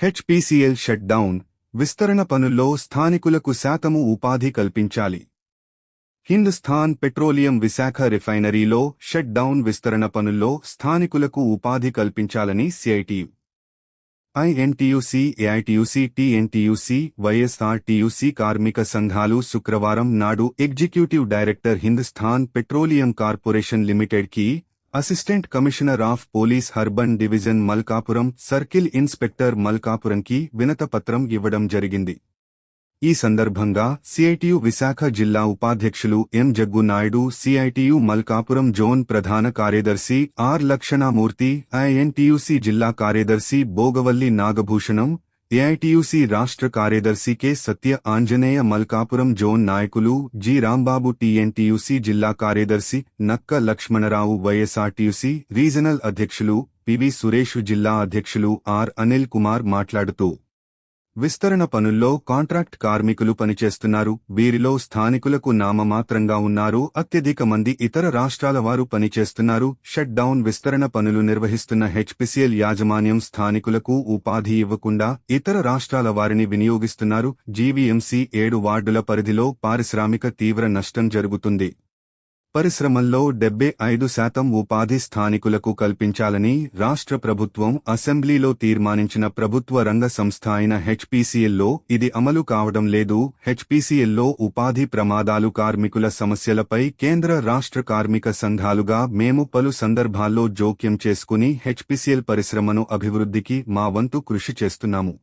HPCL shut down విస్తరణ పనుల్లో స్థానికులకు శాతము ఉపాధి కల్పించాలి. హిందుస్థాన్ పెట్రోలియం విశాఖ రిఫైనరీలో షట్ డౌన్ విస్తరణ పనుల్లో స్థానికులకు ఉపాధి కల్పించాలని CITU, INTUC, AITUC, TNTUC, YSRTUC కార్మిక సంఘాలు శుక్రవారం నాడు executive director Hindustan Petroleum corporation లిమిటెడ్కి, assistant commissioner of police urban division Malkapuram, circle inspector మల్కాపురంకి వినతపత్రం ఇవ్వడం జరిగింది. ఈ సందర్భంగా సిఐటియు విశాఖ జిల్లా ఉపాధ్యక్షులు M Jaggu Naidu, CITU Malkapuram zone ప్రధాన కార్యదర్శి ఆర్ లక్షణామూర్తి, ఐఎన్టీయూసీ జిల్లా కార్యదర్శి బోగవల్లి నాగభూషణం, ఏఐటీయూసీ రాష్ట్ర కార్యదర్శి కె సత్య ఆంజనేయ, మల్కాపురం జోన్ నాయకులు జి రాంబాబు, టీఎన్టీయూసీ జిల్లా కార్యదర్శి నక్క లక్ష్మణరావు, వైఎస్ఆర్టీయూసీ రీజనల్ అధ్యక్షులు పివి సురేష్, జిల్లా అధ్యక్షులు ఆర్ అనిల్ కుమార్ మాట్లాడుతూ, విస్తరణ పనుల్లో కాంట్రాక్ట్ కార్మికులు పనిచేస్తున్నారు. వీరిలో స్థానికులకు నామమాత్రంగా ఉన్నారు. అత్యధిక మంది ఇతర రాష్ట్రాల వారు పనిచేస్తున్నారు. షట్ డౌన్ విస్తరణ పనులు నిర్వహిస్తున్న హెచ్పీసీఎల్ యాజమాన్యం స్థానికులకు ఉపాధి ఇవ్వకుండా ఇతర రాష్ట్రాల వారిని వినియోగిస్తున్నారు. జీవీఎంసీ 7 వార్డుల పరిధిలో పారిశ్రామిక తీవ్ర నష్టం జరుగుతుంది. పరిశ్రమల్లో 75% ఉపాధి స్థానికులకు కల్పించాలని రాష్ట్ర ప్రభుత్వం అసెంబ్లీలో తీర్మానించిన ప్రభుత్వ రంగ సంస్థ అయిన హెచ్పీసీఎల్లో ఇది అమలు కావడం లేదు. హెచ్పీసీఎల్లో ఉపాధి ప్రమాదాలు, కార్మికుల సమస్యలపై కేంద్ర రాష్ట్ర కార్మిక సంఘాలుగా మేము పలు సందర్భాల్లో జోక్యం చేసుకుని హెచ్పీసీఎల్ పరిశ్రమను అభివృద్ధికి మా వంతు కృషి చేస్తున్నాము.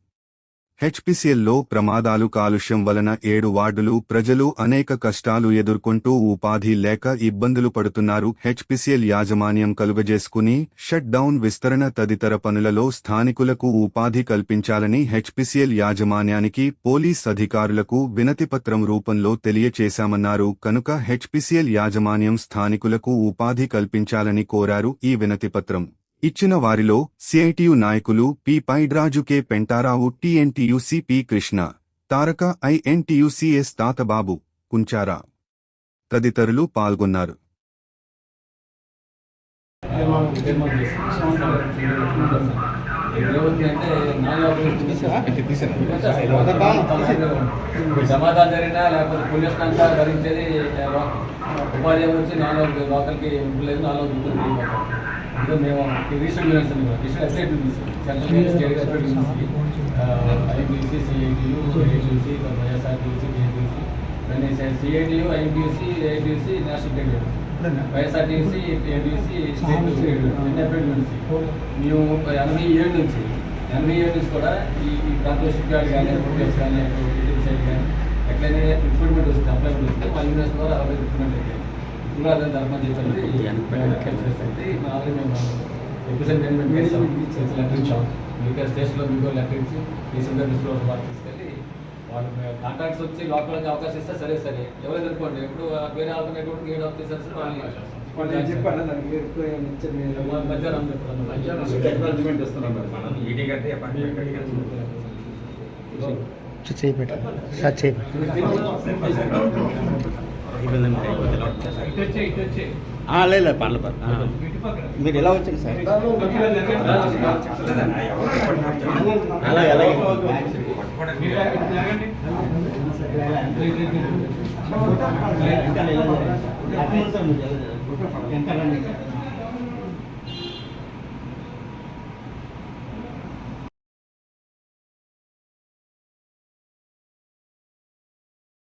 హెచ్పీసీఎల్లో ప్రమాదాలు, కాలుష్యం వలన 7 వార్డులు ప్రజలు అనేక కష్టాలు ఎదుర్కొంటూ ఉపాధి లేక ఇబ్బందులు పడుతున్నారు. హెచ్పీసీఎల్ యాజమాన్యం కలుగజేసుకుని షట్ డౌన్, విస్తరణ తదితర పనులలో స్థానికులకు ఉపాధి కల్పించాలని హెచ్పీసీఎల్ యాజమాన్యానికి, పోలీస్ అధికారులకు వినతిపత్రం రూపంలో తెలియచేశామన్నారు. కనుక హెచ్పీసీఎల్ యాజమాన్యం స్థానికులకు ఉపాధి కల్పించాలని కోరారు. ఈ వినతిపత్రం ఇచ్చిన వారిలో సిఐటియు నాయకులు P Paidraju, K Pentarao, TNTUC P Krishna, Taraka, ఐఎన్టీయూసీఎస్ తాతబాబు, కుంచారా తదితరులు పాల్గొన్నారు. జమాదారు జరిగినా లేకపోతే పోలీస్ అంతా ధరించేది ఉపాధి వచ్చి 4 లోకల్కి లేదు, 4 ఇంకా మేము recent units recent update central state update INTUC, CITU, AITUC, YSRTUC, TNTUC, CITU, INTUC, AITUC, national trade, YSRTUC, TNTUC, state update units. మేము 87 నుంచి కూడా ఈ ప్రాంతంలో షిప్ యార్డ్ కానీ, హోటల్స్ కానీ, సైడ్ కానీ ఎట్లయినా రిక్రూట్మెంట్ వస్తుంది, అప్లైమెంట్ వస్తుంది. మా యూనిట్స్ ద్వారా అవైలబుల్ రిక్రూట్మెంట్ అయితే ఇంకా అదే ధర్మం చేస్తుంది. మేము రిప్రజెంటేషన్ చేస్తాం, లెటర్ ఇచ్చాం. మిగతా స్టేషన్లో మీకు లెటర్ ఇచ్చి రీసెంట్గా వాళ్ళు తీసుకెళ్ళి వాళ్ళు కాంట్రాక్ట్స్ వచ్చి లోపలికి అవకాశం ఇస్తే సరే ఎవరు ఎదుర్కోండి. ఇప్పుడు వేరే ఆల్టర్నేటివ్ 7 ఆఫీసర్స్ మధ్యాహ్నం లేదు పర్లేదు మీరు ఎలా వచ్చారు సార్? అలాగే